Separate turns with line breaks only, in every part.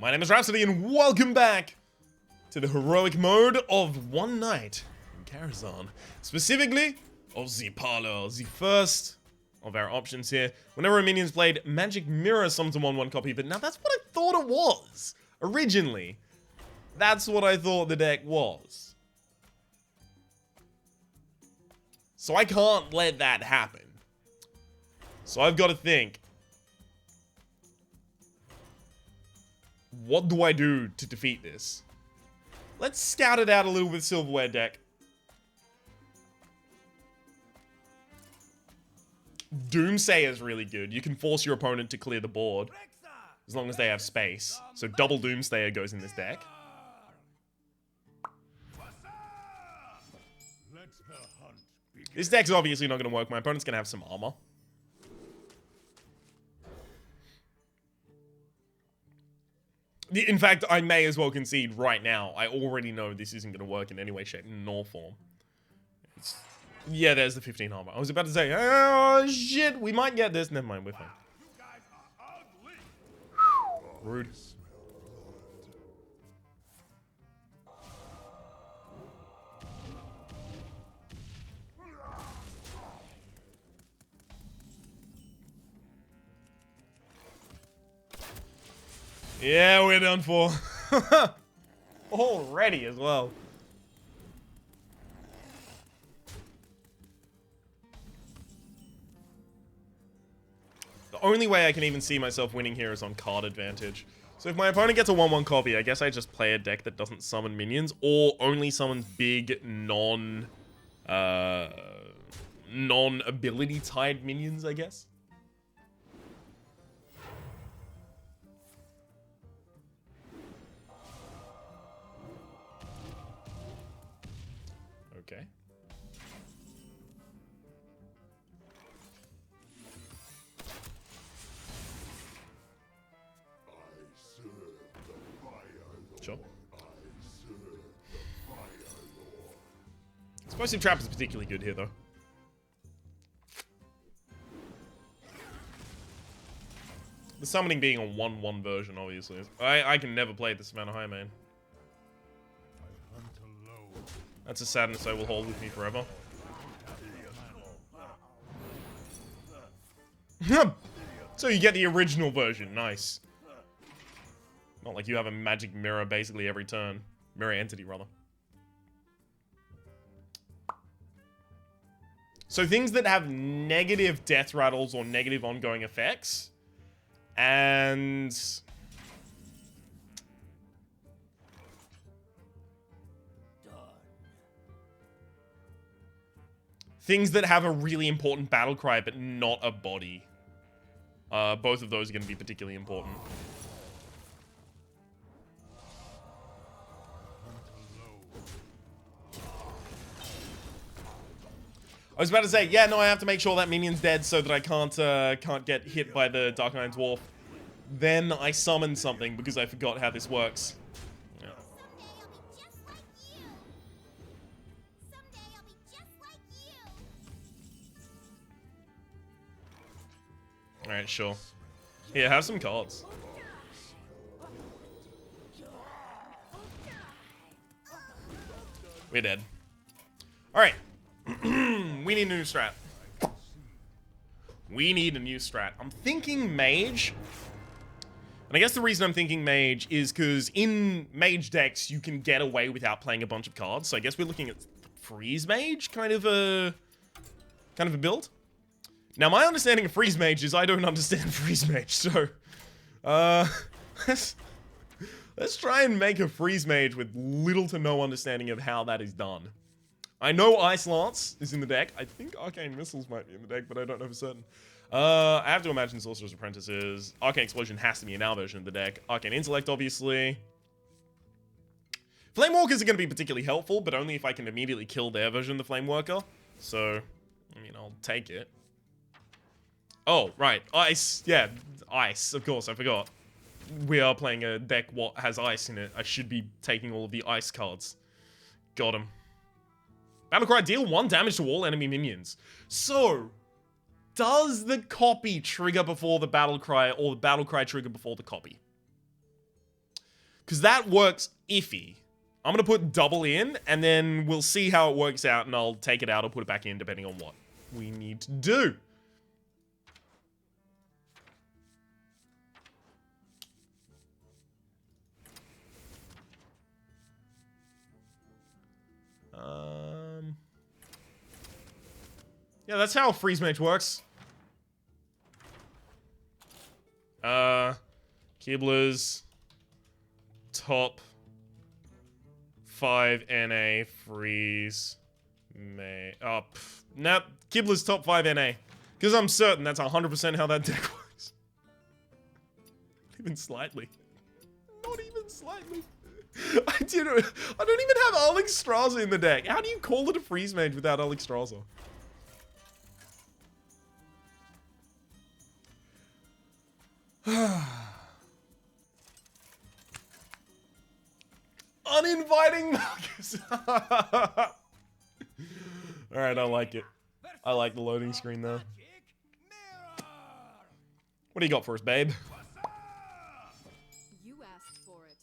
My name is Rhapsody and welcome back to the heroic mode of One Night in Karazhan. Specifically, of the Parlor, the first of our options here. Whenever a minion's played, Magic Mirror summons a 1/1 copy, but now that's what I thought it was. Originally, that's what I thought the deck was. So I can't let that happen. So I've got to think, what do I do to defeat this? Let's scout it out a little with Silverware deck. Doomsayer is really good. You can force your opponent to clear the board as long as they have space. So double Doomsayer goes in this deck. This deck's obviously not going to work. My opponent's going to have some armor. In fact, I may as well concede right now. I already know this isn't going to work in any way, shape, nor form. Yeah, there's the 15 armor. I was about to say, oh shit, we might get this. Never mind, we're fine. Rude. Yeah, we're done for. Already as well. The only way I can even see myself winning here is on card advantage. So if my opponent gets a 1/1 copy, I guess I just play a deck that doesn't summon minions or only summons big non-ability tied minions, I guess. Okay. Sure. Explosive Trap is particularly good here, though. The summoning being a 1/1 version, obviously. I can never play this amount of high main. That's a sadness I will hold with me forever. So you get the original version. Nice. Not like you have a magic mirror basically every turn. Mirror entity, rather. So things that have negative death rattles or negative ongoing effects. And things that have a really important battle cry, but not a body. Both of those are going to be particularly important. I was about to say, yeah, no, I have to make sure that minion's dead so that I can't get hit by the Dark Iron Dwarf. Then I summon something because I forgot how this works. Alright, sure. Here, have some cards. We're dead. Alright. We need a new strat. We need a new strat. I'm thinking mage. And I guess the reason I'm thinking mage is because in mage decks, you can get away without playing a bunch of cards. So I guess we're looking at freeze mage, kind of a build. Now, my understanding of freeze mage is I don't understand freeze mage, so let's try and make a freeze mage with little to no understanding of how that is done. I know Ice Lance is in the deck. I think Arcane Missiles might be in the deck, but I don't know for certain. I have to imagine Sorcerer's Apprentice is. Arcane Explosion has to be in our version of the deck. Arcane Intellect, obviously. Flamewalkers are going to be particularly helpful, but only if I can immediately kill their version of the Flameworker. So, I mean, I'll take it. Oh, right. Ice. Yeah, Ice. Of course, I forgot. We are playing a deck what has Ice in it. I should be taking all of the Ice cards. Got him. Battlecry, deal 1 damage to all enemy minions. So, does the copy trigger before the Battlecry, or the Battlecry trigger before the copy? Because that works iffy. I'm going to put double in, and then we'll see how it works out, and I'll take it out or put it back in, depending on what we need to do. Yeah, that's how freeze mage works. Kibblers, top 5 NA, freeze, May. Oh, nope. Kibblers top 5 NA. Because I'm certain that's 100% how that deck works. Not even slightly. Not even slightly. I don't even have Alexstrasza in the deck. How do you call it a freeze mage without Alexstrasza? Uninviting Marcus. Alright, I like it. I like the loading screen though. What do you got for us, babe?
You asked for it.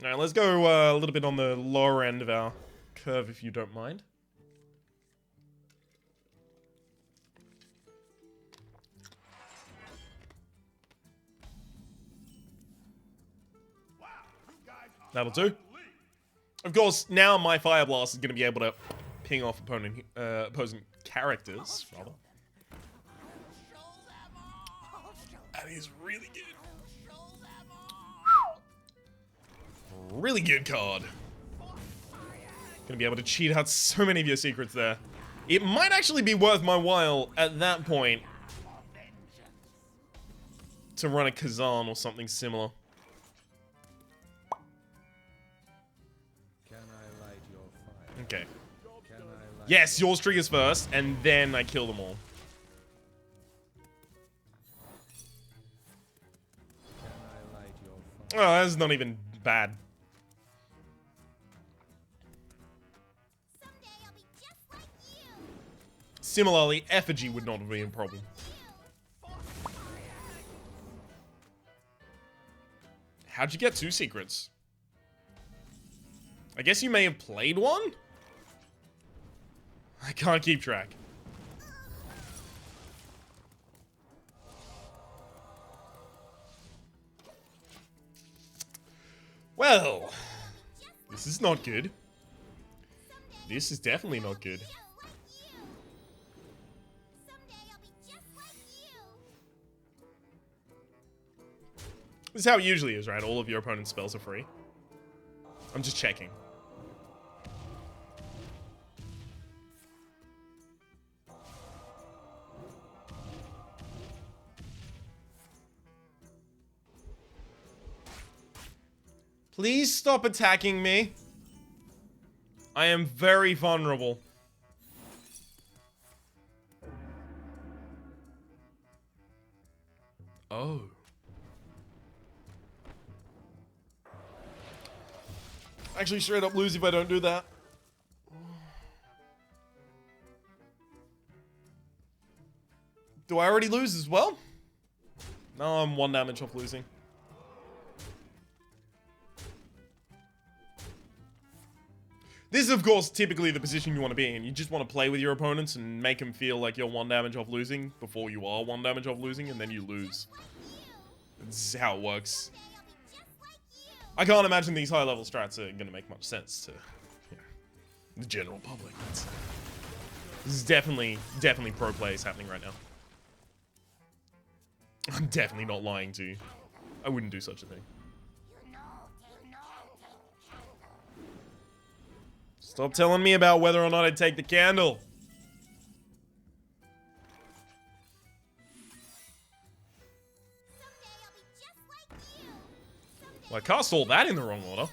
Alright, let's go a little bit on the lower end of our curve, if you don't mind. That'll do. Of course, now my Fire Blast is going to be able to ping off opposing characters, rather. That is really good. Really good card. Gonna be able to cheat out so many of your secrets there. It might actually be worth my while at that point to run a Karazhan or something similar. Okay. Yes, yours triggers first, and then I kill them all. Oh, that's not even bad. Similarly, effigy would not have been a problem. How'd you get 2 secrets? I guess you may have played one? I can't keep track. Well, this is not good. This is definitely not good. This is how it usually is, right? All of your opponent's spells are free. I'm just checking. Please stop attacking me. I am very vulnerable. Oh. Actually, straight up lose if I don't do that. Do I already lose as well? No, I'm 1 damage off losing. This is, of course, typically the position you want to be in. You just want to play with your opponents and make them feel like you're 1 damage off losing before you are 1 damage off losing, and then you lose. This is how it works. I can't imagine these high-level strats are going to make much sense to the general public. This is definitely pro plays happening right now. I'm definitely not lying to you. I wouldn't do such a thing. Stop telling me about whether or not I'd take the candle. Well, I cast all that in the wrong order.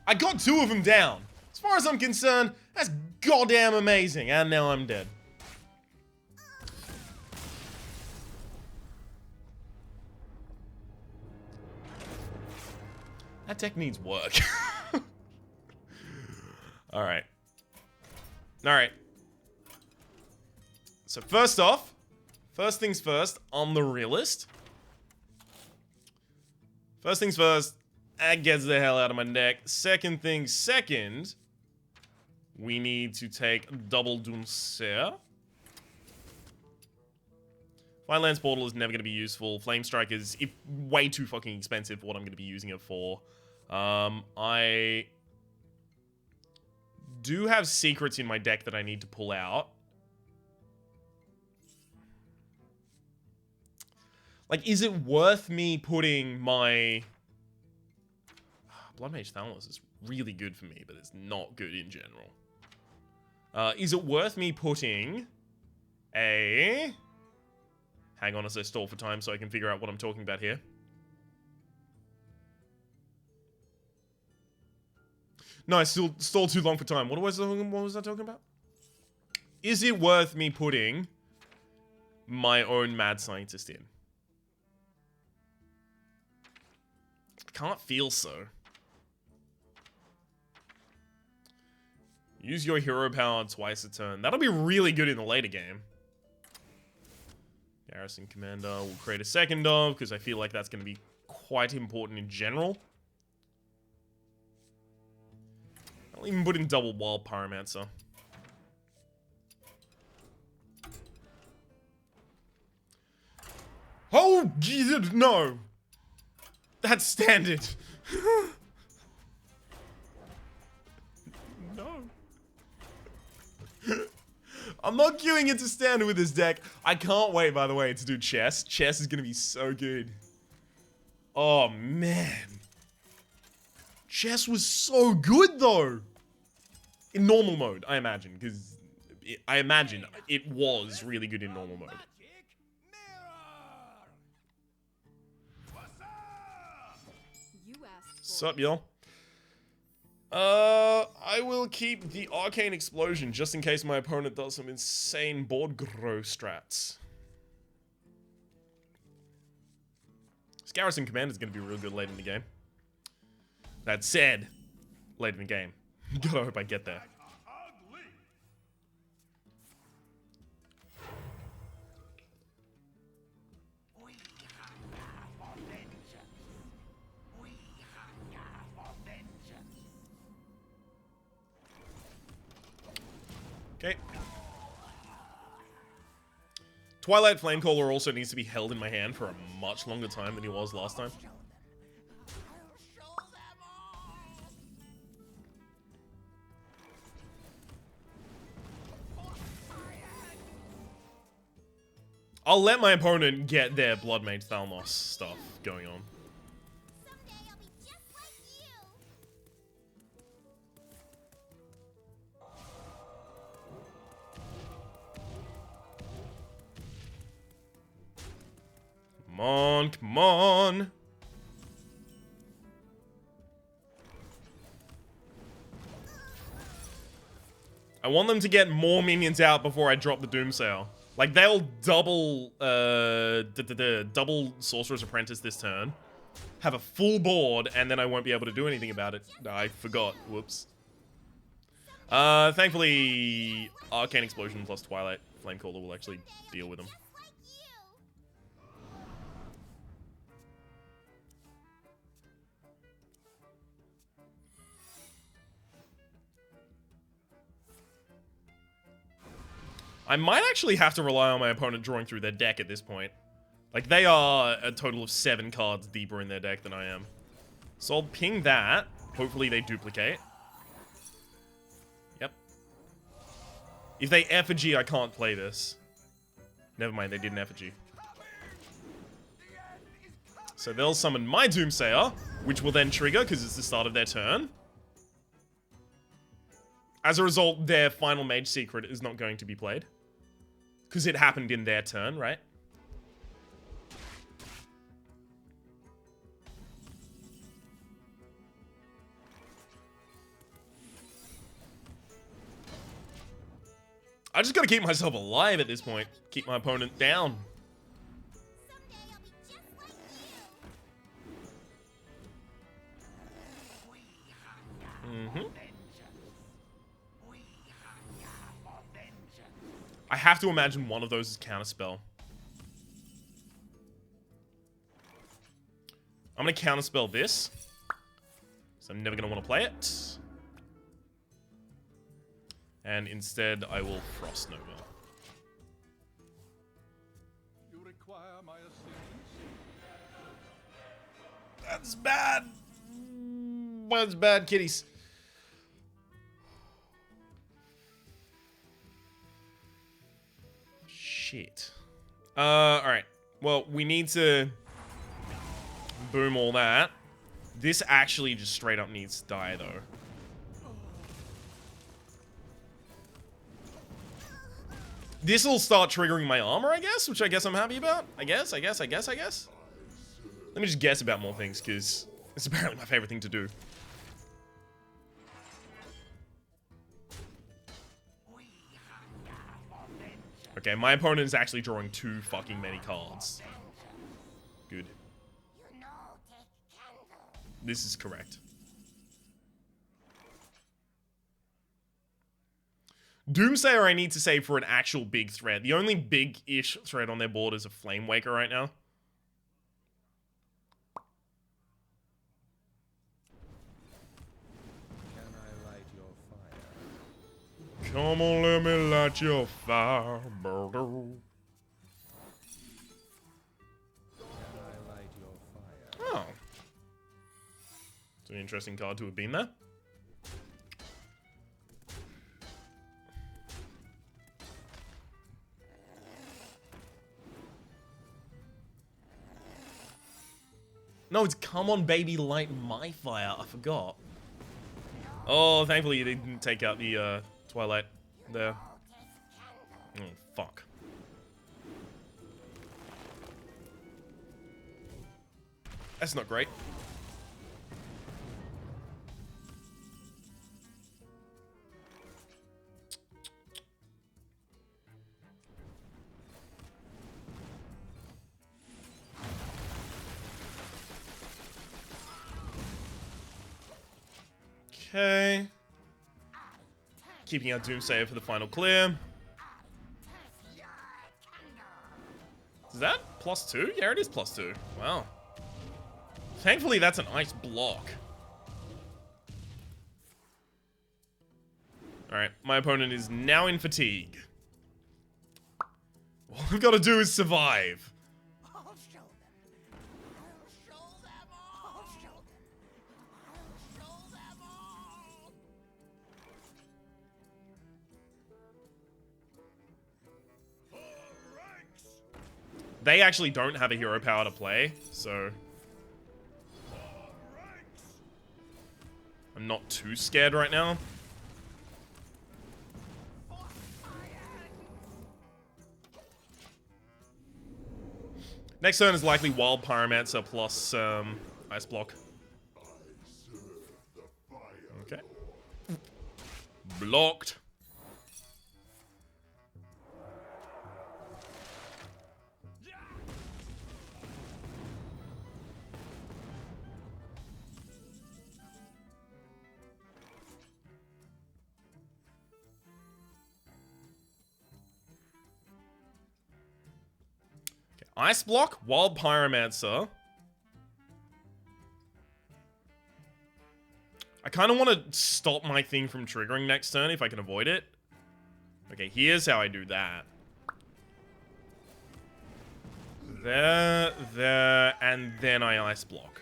I got 2 of them down. As far as I'm concerned, that's goddamn amazing. And now I'm dead. That deck needs work. Alright. Alright. So first off, first things first, I'm the realist. First things first, that gets the hell out of my deck. Second thing second, we need to take double Doomsayer. Firelands Portal is never going to be useful. Flame Strike is way too fucking expensive for what I'm going to be using it for. I do have secrets in my deck that I need to pull out. Like, is it worth me putting my... Blood Mage Thalmos is really good for me, but it's not good in general. Is it worth me putting a... Hang on as I stall for time so I can figure out what I'm talking about here. No, I still stalled too long for time. What was I talking about? Is it worth me putting my own Mad Scientist in? I can't feel so. Use your hero power twice a turn. That'll be really good in the later game. Garrison Commander will create a second of, because I feel like that's going to be quite important in general. I'll even put in double Wild Pyromancer. Oh, Jesus, no! That's standard. No. I'm not queuing into standard with this deck. I can't wait, by the way, to do chess. Chess is going to be so good. Oh, man. Chess was so good, though. In normal mode, I imagine. Because I imagine it was really good in normal mode. Sup, y'all? I will keep the Arcane Explosion just in case my opponent does some insane board grow strats. This Garrison Commander is going to be real good late in the game. That said, late in the game. Gotta hope I get there. Okay. Twilight Flamecaller also needs to be held in my hand for a much longer time than he was last time. I'll let my opponent get their Blood Mage Thalmos stuff going on. Come on, come on. I want them to get more minions out before I drop the Doomsayer. Like, they'll double, double Sorcerer's Apprentice this turn, have a full board, and then I won't be able to do anything about it. I forgot. Whoops. Thankfully, Arcane Explosion plus Twilight Flamecaller will actually deal with them. I might actually have to rely on my opponent drawing through their deck at this point. Like, they are a total of 7 cards deeper in their deck than I am. So I'll ping that. Hopefully they duplicate. Yep. If they effigy, I can't play this. Never mind, they did an effigy. So they'll summon my Doomsayer, which will then trigger because it's the start of their turn. As a result, their final Mage Secret is not going to be played. Because it happened in their turn, right? I just gotta keep myself alive at this point. Keep my opponent down. I have to imagine one of those is counterspell. I'm going to counterspell this. So I'm never going to want to play it. And instead, I will Frost Nova.
You require my assistance?
That's bad. That's bad, kitties. Shit. Alright. Well, we need to boom all that. This actually just straight up needs to die, though. This will start triggering my armor, I guess, which I guess I'm happy about. I guess. Let me just guess about more things, because it's apparently my favorite thing to do. Okay, my opponent is actually drawing too fucking many cards. Good. This is correct. Doomsayer I need to save for an actual big threat. The only big-ish threat on their board is a Flame Waker right now.
Can I light your fire?
Come on, let me light your fire, brother.
Can I light your fire?
Oh. It's an interesting card to have been there. No, it's come on, baby, light my fire. I forgot. Oh, thankfully you didn't take out the Twilight there. Oh, fuck. That's not great. Okay. Keeping our Doomsayer for the final clear. Is that +2? Yeah, it is +2. Wow. Thankfully, that's an ice block. Alright, my opponent is now in fatigue. All I've got to do is survive. They actually don't have a hero power to play, so I'm not too scared right now. Next turn is likely Wild Pyromancer plus Ice Block. Okay. Blocked. Ice Block, Wild Pyromancer. I kind of want to stop my thing from triggering next turn if I can avoid it. Okay, here's how I do that. There, and then I Ice Block.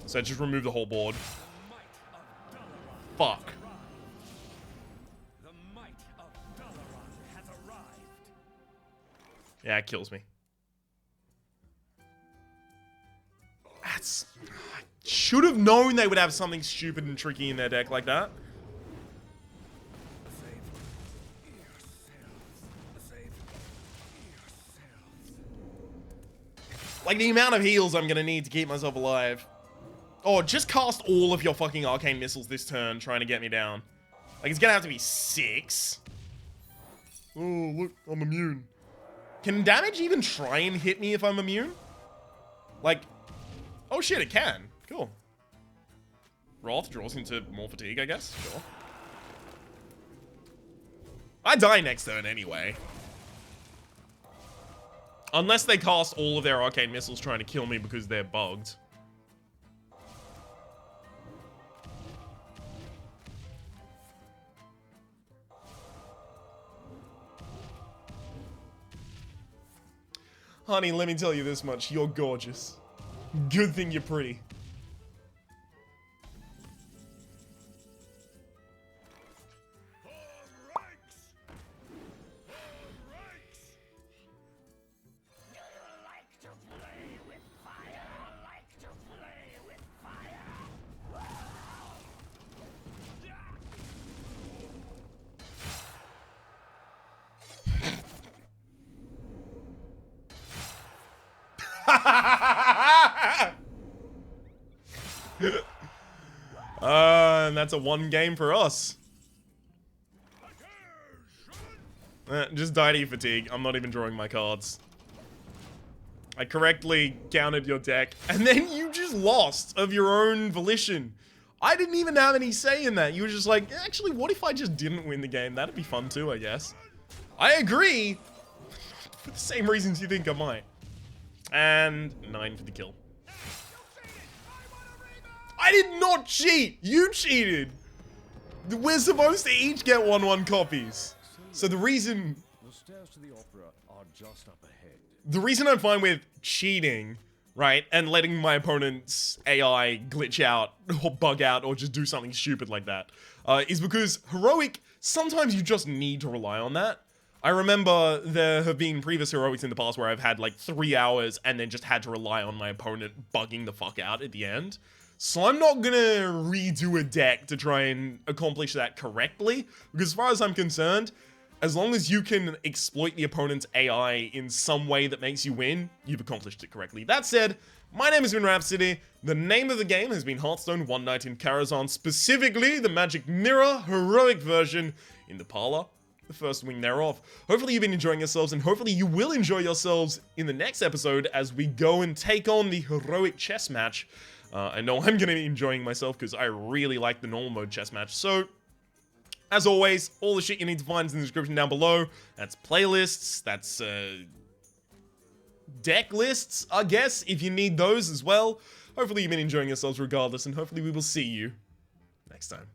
So just remove the whole board. Fuck. Yeah, it kills me. That's... I should have known they would have something stupid and tricky in their deck like that. Like, the amount of heals I'm gonna need to keep myself alive. Oh, just cast all of your fucking arcane missiles this turn trying to get me down. Like, it's gonna have to be 6. Oh, look, I'm immune. Can damage even try and hit me if I'm immune? Like, oh shit, it can. Cool. Wrath draws into more fatigue, I guess. Sure. I die next turn anyway. Unless they cast all of their arcane missiles trying to kill me because they're bugged. Honey, let me tell you this much. You're gorgeous. Good thing you're pretty. And that's a 1 game for us. Just die to your fatigue. I'm not even drawing my cards. I correctly countered your deck, and then you just lost of your own volition. I didn't even have any say in that. You were just like, actually, what if I just didn't win the game? That'd be fun too, I guess. I agree. For the same reasons you think I might. And 9 for the kill. I did not cheat! You cheated! We're supposed to each get 1/1 copies. So the reason...
The stairs to the opera are just up ahead.
The reason I'm fine with cheating, right, and letting my opponent's AI glitch out, or bug out, or just do something stupid like that, is because heroic, sometimes you just need to rely on that. I remember there have been previous heroics in the past where I've had like 3 hours and then just had to rely on my opponent bugging the fuck out at the end. So I'm not gonna redo a deck to try and accomplish that correctly, because as far as I'm concerned, as long as you can exploit the opponent's AI in some way that makes you win, you've accomplished it correctly. That said, my name has been Rhapsody. The name of the game has been Hearthstone One Night in Karazhan, specifically the Magic Mirror heroic version in the Parlor, the first wing thereof. Hopefully you've been enjoying yourselves, and hopefully you will enjoy yourselves in the next episode as we go and take on the heroic chess match. I know I'm going to be enjoying myself because I really like the normal mode chess match. So, as always, all the shit you need to find is in the description down below. That's playlists, that's deck lists, I guess, if you need those as well. Hopefully you've been enjoying yourselves regardless, and hopefully we will see you next time.